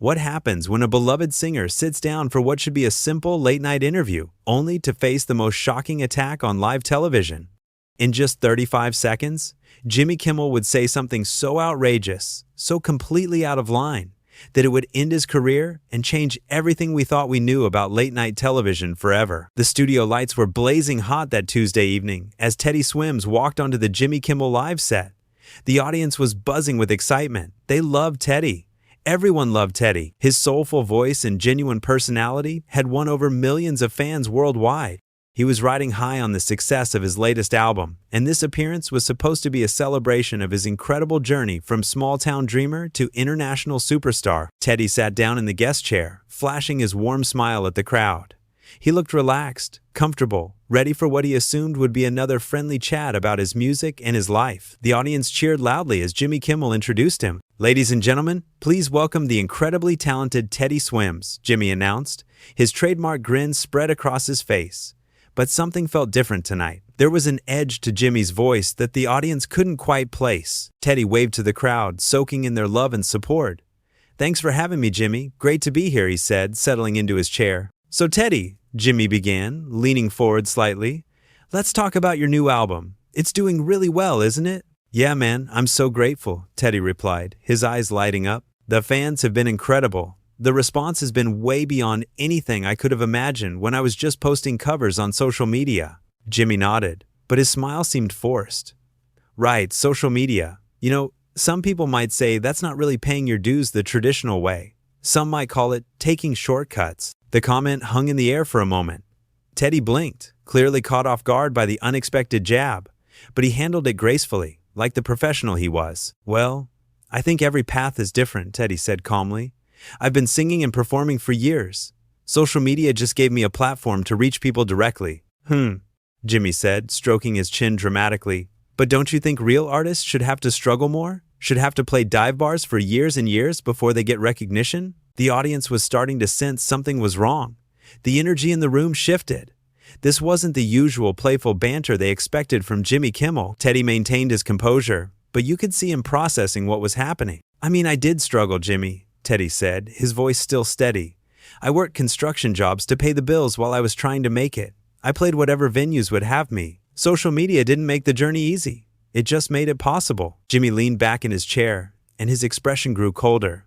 What happens when a beloved singer sits down for what should be a simple late-night interview, only to face the most shocking attack on live television? In just 35 seconds, Jimmy Kimmel would say something so outrageous, so completely out of line, that it would end his career and change everything we thought we knew about late-night television forever. The studio lights were blazing hot that Tuesday evening as Teddy Swims walked onto the Jimmy Kimmel Live set. The audience was buzzing with excitement. They loved Teddy. Everyone loved Teddy. His soulful voice and genuine personality had won over millions of fans worldwide. He was riding high on the success of his latest album, and this appearance was supposed to be a celebration of his incredible journey from small-town dreamer to international superstar. Teddy sat down in the guest chair, flashing his warm smile at the crowd. He looked relaxed, comfortable, ready for what he assumed would be another friendly chat about his music and his life. The audience cheered loudly as Jimmy Kimmel introduced him. "Ladies and gentlemen, please welcome the incredibly talented Teddy Swims," Jimmy announced. His trademark grin spread across his face. But something felt different tonight. There was an edge to Jimmy's voice that the audience couldn't quite place. Teddy waved to the crowd, soaking in their love and support. "Thanks for having me, Jimmy. Great to be here," he said, settling into his chair. "So Teddy," Jimmy began, leaning forward slightly, "let's talk about your new album. It's doing really well, isn't it?" "Yeah, man, I'm so grateful," Teddy replied, his eyes lighting up. "The fans have been incredible. The response has been way beyond anything I could have imagined when I was just posting covers on social media." Jimmy nodded, but his smile seemed forced. "Right, social media. You know, some people might say that's not really paying your dues the traditional way. Some might call it taking shortcuts." The comment hung in the air for a moment. Teddy blinked, clearly caught off guard by the unexpected jab, but he handled it gracefully, like the professional he was. "Well, I think every path is different," Teddy said calmly. "I've been singing and performing for years. Social media just gave me a platform to reach people directly." Jimmy said, stroking his chin dramatically. "But don't you think real artists should have to struggle more? Should have to play dive bars for years and years before they get recognition?" The audience was starting to sense something was wrong. The energy in the room shifted. This wasn't the usual playful banter they expected from Jimmy Kimmel. Teddy maintained his composure, but you could see him processing what was happening. "I mean, I did struggle, Jimmy," Teddy said, his voice still steady. "I worked construction jobs to pay the bills while I was trying to make it. I played whatever venues would have me. Social media didn't make the journey easy. It just made it possible." Jimmy leaned back in his chair, and his expression grew colder.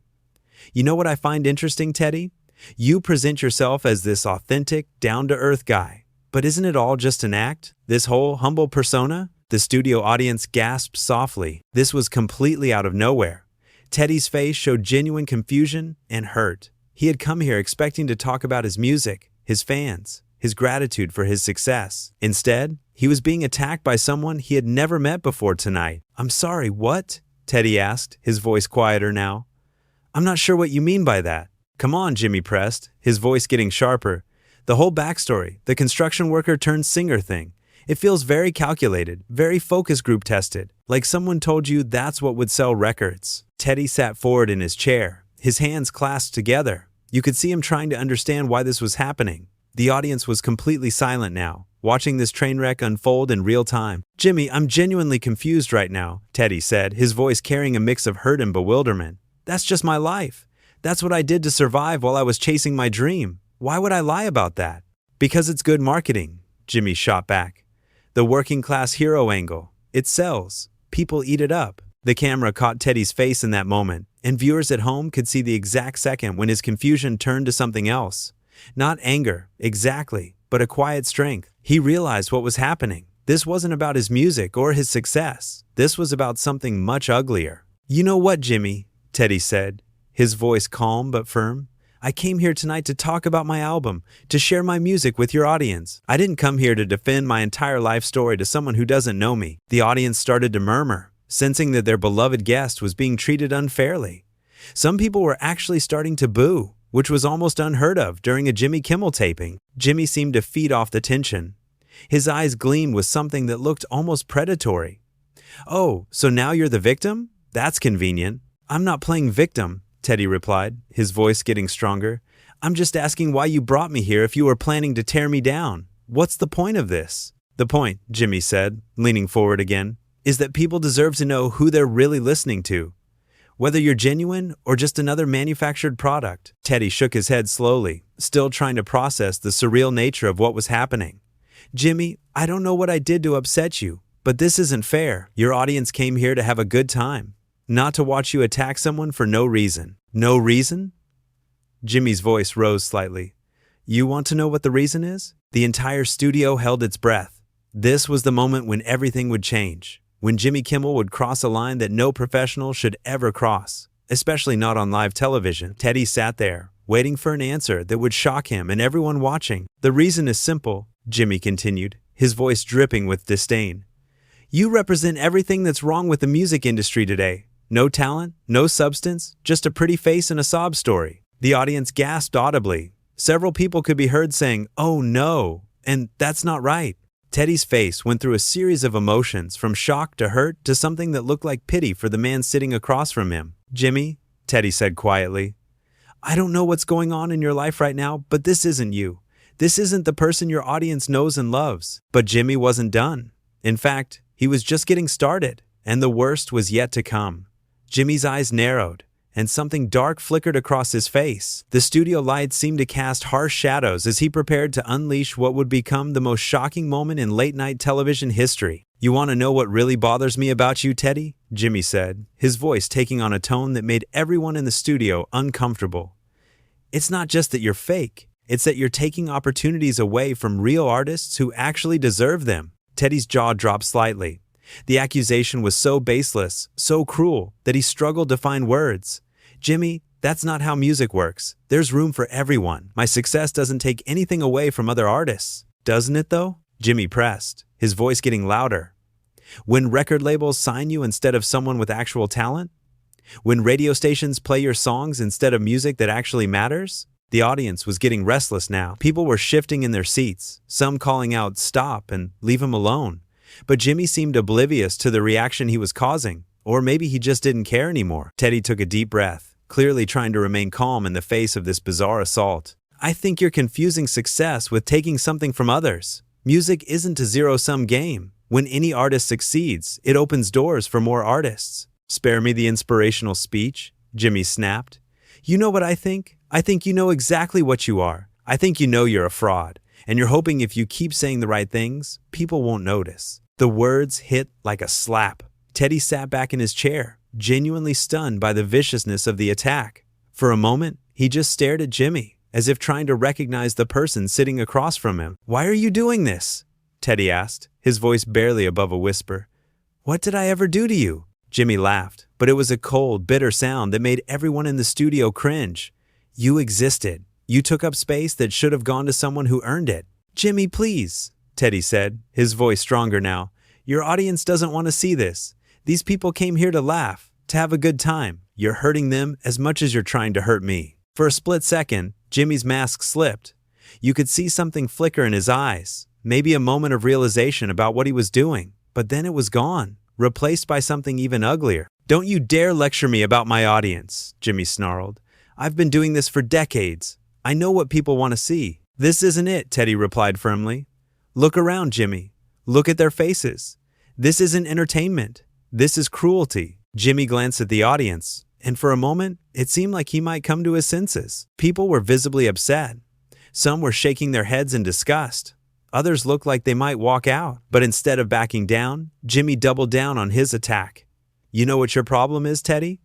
"You know what I find interesting, Teddy? You present yourself as this authentic, down-to-earth guy. But isn't it all just an act? This whole humble persona?" The studio audience gasped softly. This was completely out of nowhere. Teddy's face showed genuine confusion and hurt. He had come here expecting to talk about his music, his fans, his gratitude for his success. Instead, he was being attacked by someone he had never met before tonight. "I'm sorry, what?" Teddy asked, his voice quieter now. "I'm not sure what you mean by that." "Come on," Jimmy pressed, his voice getting sharper. "The whole backstory, the construction worker turned singer thing. It feels very calculated, very focus group tested, like someone told you that's what would sell records." Teddy sat forward in his chair, his hands clasped together. You could see him trying to understand why this was happening. The audience was completely silent now, watching this train wreck unfold in real time. "Jimmy, I'm genuinely confused right now," Teddy said, his voice carrying a mix of hurt and bewilderment. "That's just my life. That's what I did to survive while I was chasing my dream. Why would I lie about that?" "Because it's good marketing," Jimmy shot back. "The working class hero angle. It sells. People eat it up." The camera caught Teddy's face in that moment, and viewers at home could see the exact second when his confusion turned to something else. Not anger, exactly, but a quiet strength. He realized what was happening. This wasn't about his music or his success. This was about something much uglier. "You know what, Jimmy?" Teddy said, his voice calm but firm. "I came here tonight to talk about my album, to share my music with your audience. I didn't come here to defend my entire life story to someone who doesn't know me." The audience started to murmur, sensing that their beloved guest was being treated unfairly. Some people were actually starting to boo, which was almost unheard of during a Jimmy Kimmel taping. Jimmy seemed to feed off the tension. His eyes gleamed with something that looked almost predatory. "Oh, so now you're the victim? That's convenient." "I'm not playing victim," Teddy replied, his voice getting stronger. "I'm just asking why you brought me here if you were planning to tear me down. What's the point of this?" "The point," Jimmy said, leaning forward again, "is that people deserve to know who they're really listening to. whether you're genuine or just another manufactured product. Teddy shook his head slowly, still trying to process the surreal nature of what was happening. Jimmy, I don't know what I did to upset you, but this isn't fair. Your audience came here to have a good time, not to watch you attack someone for no reason. No reason? Jimmy's voice rose slightly. You want to know what the reason is? The entire studio held its breath. This was the moment when everything would change, when Jimmy Kimmel would cross a line that no professional should ever cross, especially not on live television. Teddy sat there, waiting for an answer that would shock him and everyone watching. The reason is simple, Jimmy continued, his voice dripping with disdain. You represent everything that's wrong with the music industry today. No talent, no substance, just a pretty face and a sob story. The audience gasped audibly. Several people could be heard saying, "Oh no," and "That's not right." Teddy's face went through a series of emotions, from shock to hurt to something that looked like pity for the man sitting across from him. Jimmy, Teddy said quietly, I don't know what's going on in your life right now, but this isn't you. This isn't the person your audience knows and loves. But Jimmy wasn't done. In fact, he was just getting started, and the worst was yet to come. Jimmy's eyes narrowed, and something dark flickered across his face. The studio lights seemed to cast harsh shadows as he prepared to unleash what would become the most shocking moment in late-night television history. You want to know what really bothers me about you, Teddy? Jimmy said, his voice taking on a tone that made everyone in the studio uncomfortable. It's not just that you're fake. It's that you're taking opportunities away from real artists who actually deserve them. Teddy's jaw dropped slightly. The accusation was so baseless, so cruel, that he struggled to find words. Jimmy, that's not how music works. There's room for everyone. My success doesn't take anything away from other artists. Doesn't it, though? Jimmy pressed, his voice getting louder. When record labels sign you instead of someone with actual talent? When radio stations play your songs instead of music that actually matters? The audience was getting restless now. People were shifting in their seats, some calling out, "Stop," and "Leave him alone." But Jimmy seemed oblivious to the reaction he was causing, or maybe he just didn't care anymore. Teddy took a deep breath, clearly trying to remain calm in the face of this bizarre assault. I think you're confusing success with taking something from others. Music isn't a zero-sum game. When any artist succeeds, it opens doors for more artists. Spare me the inspirational speech, Jimmy snapped. You know what I think? I think you know exactly what you are. I think you know you're a fraud, and you're hoping if you keep saying the right things, people won't notice. The words hit like a slap. Teddy sat back in his chair, genuinely stunned by the viciousness of the attack. For a moment, he just stared at Jimmy, as if trying to recognize the person sitting across from him. Why are you doing this? Teddy asked, his voice barely above a whisper. What did I ever do to you? Jimmy laughed, but it was a cold, bitter sound that made everyone in the studio cringe. You existed. You took up space that should have gone to someone who earned it. Jimmy, please, Teddy said, his voice stronger now. Your audience doesn't want to see this. These people came here to laugh, to have a good time. You're hurting them as much as you're trying to hurt me. For a split second, Jimmy's mask slipped. You could see something flicker in his eyes, maybe a moment of realization about what he was doing. But then it was gone, replaced by something even uglier. Don't you dare lecture me about my audience, Jimmy snarled. I've been doing this for decades. I know what people want to see. This isn't it, Teddy replied firmly. Look around, Jimmy. Look at their faces. This isn't entertainment. This is cruelty. Jimmy glanced at the audience, and for a moment, it seemed like he might come to his senses. People were visibly upset. Some were shaking their heads in disgust. Others looked like they might walk out. But instead of backing down, Jimmy doubled down on his attack. You know what your problem is, Teddy?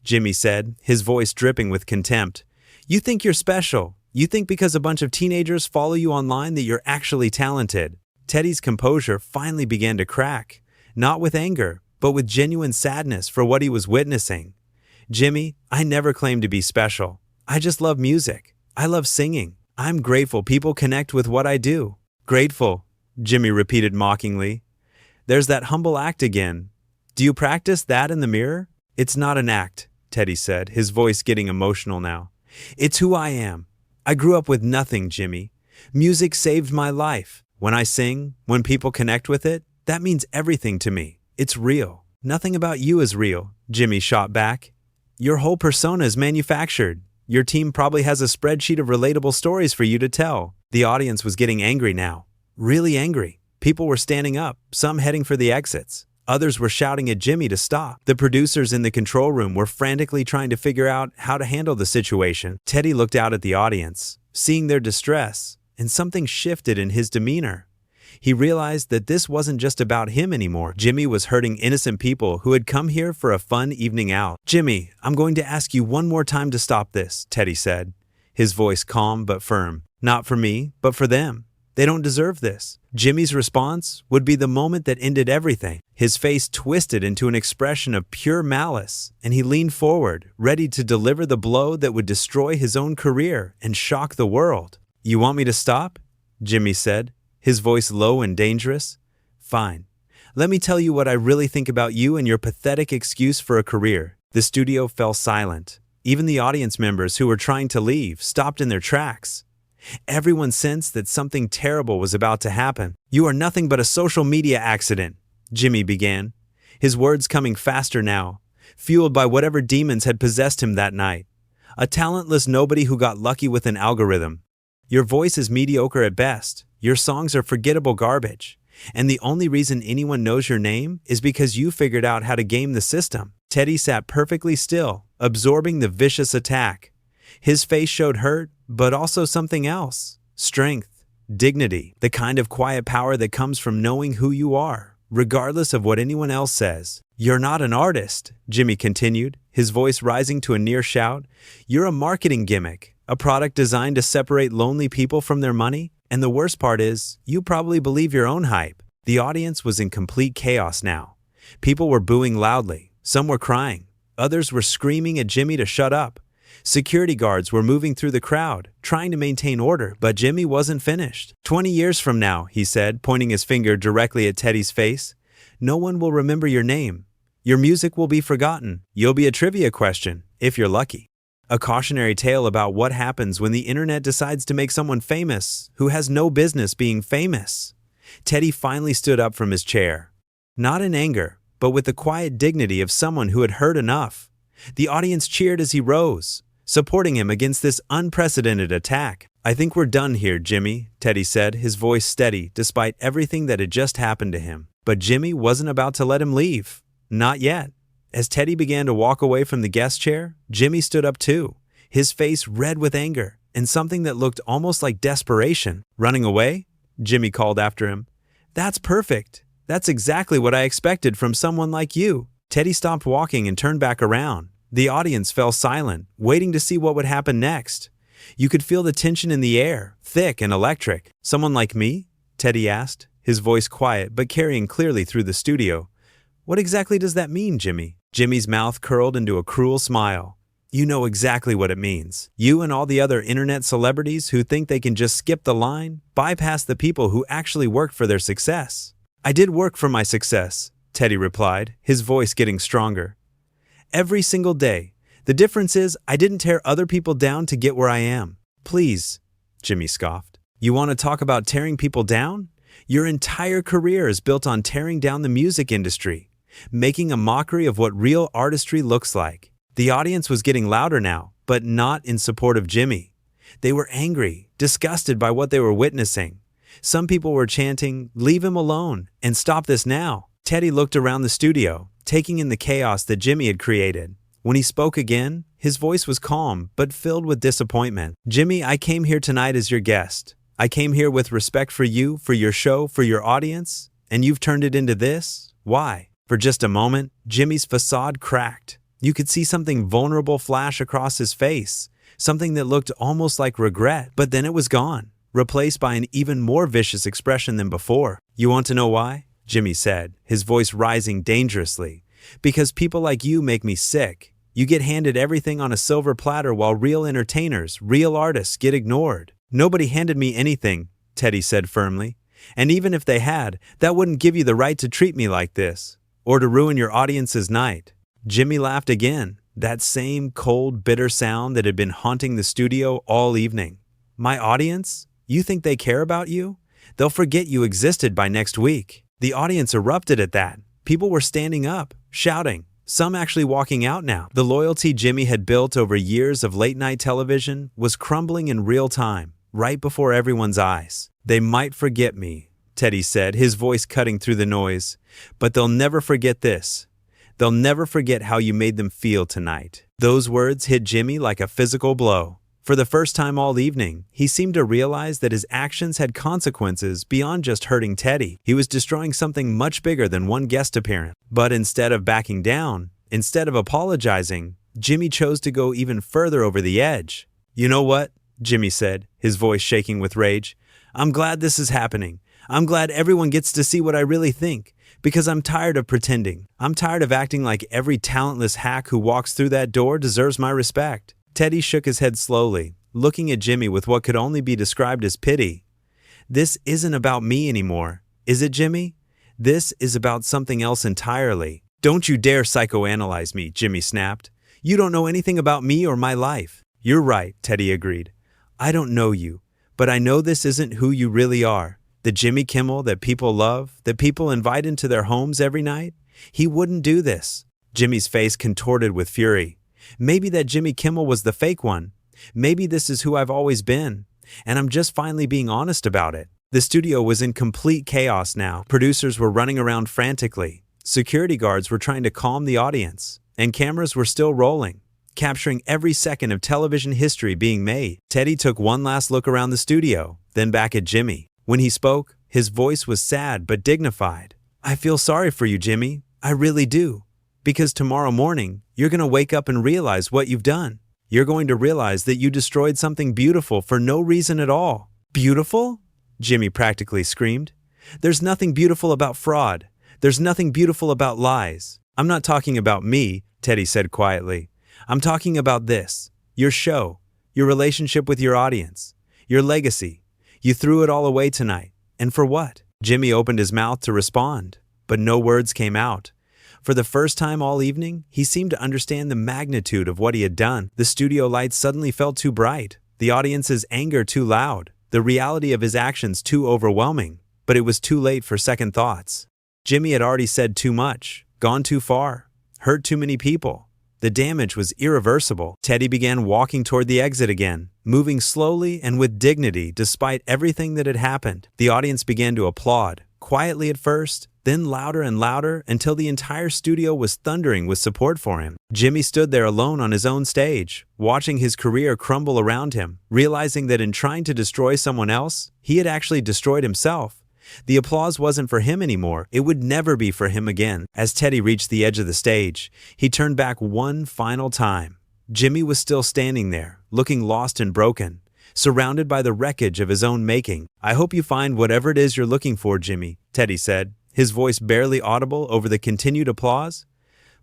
Jimmy said, his voice dripping with contempt. You think you're special. You think because a bunch of teenagers follow you online that you're actually talented. Teddy's composure finally began to crack, not with anger, but with genuine sadness for what he was witnessing. Jimmy, I never claimed to be special. I just love music. I love singing. I'm grateful people connect with what I do. Grateful, Jimmy repeated mockingly. There's that humble act again. Do you practice that in the mirror? It's not an act, Teddy said, his voice getting emotional now. It's who I am. I grew up with nothing, Jimmy. Music saved my life. When I sing, when people connect with it, that means everything to me. It's real. Nothing about you is real, Jimmy shot back. Your whole persona is manufactured. Your team probably has a spreadsheet of relatable stories for you to tell. The audience was getting angry now. Really angry. People were standing up, some heading for the exits. Others were shouting at Jimmy to stop. The producers in the control room were frantically trying to figure out how to handle the situation. Teddy looked out at the audience, seeing their distress, and something shifted in his demeanor. He realized that this wasn't just about him anymore. Jimmy was hurting innocent people who had come here for a fun evening out. "Jimmy, I'm going to ask you one more time to stop this," Teddy said, his voice calm but firm. "Not for me, but for them. They don't deserve this." Jimmy's response would be the moment that ended everything. His face twisted into an expression of pure malice, and he leaned forward, ready to deliver the blow that would destroy his own career and shock the world. "You want me to stop?" Jimmy said, his voice low and dangerous. "Fine. Let me tell you what I really think about you and your pathetic excuse for a career." The studio fell silent. Even the audience members who were trying to leave stopped in their tracks. Everyone sensed that something terrible was about to happen. "You are nothing but a social media accident," Jimmy began, his words coming faster now, fueled by whatever demons had possessed him that night. "A talentless nobody who got lucky with an algorithm. Your voice is mediocre at best. Your songs are forgettable garbage. And the only reason anyone knows your name is because you figured out how to game the system." Teddy sat perfectly still, absorbing the vicious attack. His face showed hurt, but also something else. Strength, dignity, the kind of quiet power that comes from knowing who you are, regardless of what anyone else says. "You're not an artist," Jimmy continued, his voice rising to a near shout. "You're a marketing gimmick, a product designed to separate lonely people from their money. And the worst part is, you probably believe your own hype." The audience was in complete chaos now. People were booing loudly. Some were crying. Others were screaming at Jimmy to shut up. Security guards were moving through the crowd, trying to maintain order, but Jimmy wasn't finished. 20 years from now," he said, pointing his finger directly at Teddy's face, "no one will remember your name. Your music will be forgotten. You'll be a trivia question, if you're lucky. A cautionary tale about what happens when the internet decides to make someone famous who has no business being famous." Teddy finally stood up from his chair. Not in anger, but with the quiet dignity of someone who had heard enough. The audience cheered as he rose, supporting him against this unprecedented attack. "I think we're done here, Jimmy," Teddy said, his voice steady despite everything that had just happened to him. But Jimmy wasn't about to let him leave. Not yet. As Teddy began to walk away from the guest chair, Jimmy stood up too, his face red with anger and something that looked almost like desperation. "Running away?" Jimmy called after him. "That's perfect. That's exactly what I expected from someone like you." Teddy stopped walking and turned back around. The audience fell silent, waiting to see what would happen next. You could feel the tension in the air, thick and electric. "Someone like me?" Teddy asked, his voice quiet but carrying clearly through the studio. "What exactly does that mean, Jimmy?" Jimmy's mouth curled into a cruel smile. "You know exactly what it means. You and all the other internet celebrities who think they can just skip the line, bypass the people who actually worked for their success." "I did work for my success," Teddy replied, his voice getting stronger. "Every single day. The difference is I didn't tear other people down to get where I am." "Please," Jimmy scoffed. "You want to talk about tearing people down? Your entire career is built on tearing down the music industry, making a mockery of what real artistry looks like." The audience was getting louder now, but not in support of Jimmy. They were angry, disgusted by what they were witnessing. Some people were chanting, "Leave him alone," and "Stop this now." Teddy looked around the studio, taking in the chaos that Jimmy had created. When he spoke again, his voice was calm, but filled with disappointment. "Jimmy, I came here tonight as your guest. I came here with respect for you, for your show, for your audience, and you've turned it into this? Why?" For just a moment, Jimmy's facade cracked. You could see something vulnerable flash across his face, something that looked almost like regret, but then it was gone, replaced by an even more vicious expression than before. "You want to know why?" Jimmy said, his voice rising dangerously. "Because people like you make me sick. You get handed everything on a silver platter while real entertainers, real artists get ignored." "Nobody handed me anything," Teddy said firmly. "And even if they had, that wouldn't give you the right to treat me like this, or to ruin your audience's night." Jimmy laughed again, that same cold, bitter sound that had been haunting the studio all evening. "My audience? You think they care about you? They'll forget you existed by next week." The audience erupted at that. People were standing up, shouting, some actually walking out now. The loyalty Jimmy had built over years of late-night television was crumbling in real time, right before everyone's eyes. "They might forget me," Teddy said, his voice cutting through the noise. "But they'll never forget this. They'll never forget how you made them feel tonight." Those words hit Jimmy like a physical blow. For the first time all evening, he seemed to realize that his actions had consequences beyond just hurting Teddy. He was destroying something much bigger than one guest appearance. But instead of backing down, instead of apologizing, Jimmy chose to go even further over the edge. "You know what?" Jimmy said, his voice shaking with rage. "I'm glad this is happening. I'm glad everyone gets to see what I really think. Because I'm tired of pretending. I'm tired of acting like every talentless hack who walks through that door deserves my respect." Teddy shook his head slowly, looking at Jimmy with what could only be described as pity. "This isn't about me anymore, is it, Jimmy? This is about something else entirely." "Don't you dare psychoanalyze me," Jimmy snapped. "You don't know anything about me or my life." "You're right," Teddy agreed. "I don't know you, but I know this isn't who you really are. The Jimmy Kimmel that people love, that people invite into their homes every night. He wouldn't do this." Jimmy's face contorted with fury. "Maybe that Jimmy Kimmel was the fake one. Maybe this is who I've always been, and I'm just finally being honest about it." The studio was in complete chaos now. Producers were running around frantically. Security guards were trying to calm the audience, and cameras were still rolling, capturing every second of television history being made. Teddy took one last look around the studio, then back at Jimmy. When he spoke, his voice was sad but dignified. "I feel sorry for you, Jimmy. I really do. Because tomorrow morning, you're going to wake up and realize what you've done. You're going to realize that you destroyed something beautiful for no reason at all." "Beautiful?" Jimmy practically screamed. "There's nothing beautiful about fraud. There's nothing beautiful about lies." "I'm not talking about me," Teddy said quietly. "I'm talking about this. Your show, your relationship with your audience, your legacy. You threw it all away tonight. And for what?" Jimmy opened his mouth to respond, but no words came out. For the first time all evening, he seemed to understand the magnitude of what he had done. The studio lights suddenly felt too bright, the audience's anger too loud, the reality of his actions too overwhelming. But it was too late for second thoughts. Jimmy had already said too much, gone too far, hurt too many people. The damage was irreversible. Teddy began walking toward the exit again, moving slowly and with dignity despite everything that had happened. The audience began to applaud, quietly at first, then louder and louder until the entire studio was thundering with support for him. Jimmy stood there alone on his own stage, watching his career crumble around him, realizing that in trying to destroy someone else, he had actually destroyed himself. The applause wasn't for him anymore. It would never be for him again. As Teddy reached the edge of the stage, he turned back one final time. Jimmy was still standing there, looking lost and broken, surrounded by the wreckage of his own making. "I hope you find whatever it is you're looking for, Jimmy," Teddy said, his voice barely audible over the continued applause.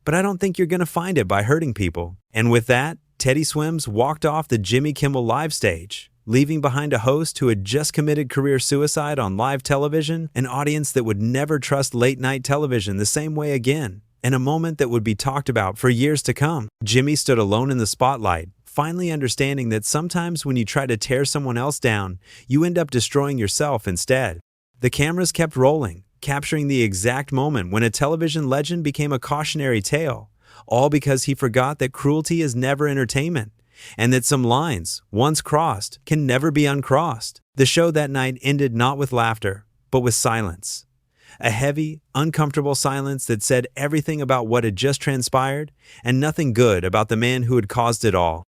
"But I don't think you're going to find it by hurting people." And with that, Teddy Swims walked off the Jimmy Kimmel live stage, leaving behind a host who had just committed career suicide on live television, an audience that would never trust late-night television the same way again, and a moment that would be talked about for years to come. Jimmy stood alone in the spotlight, finally understanding that sometimes when you try to tear someone else down, you end up destroying yourself instead. The cameras kept rolling, capturing the exact moment when a television legend became a cautionary tale, all because he forgot that cruelty is never entertainment, and that some lines, once crossed, can never be uncrossed. The show that night ended not with laughter, but with silence. A heavy, uncomfortable silence that said everything about what had just transpired, and nothing good about the man who had caused it all.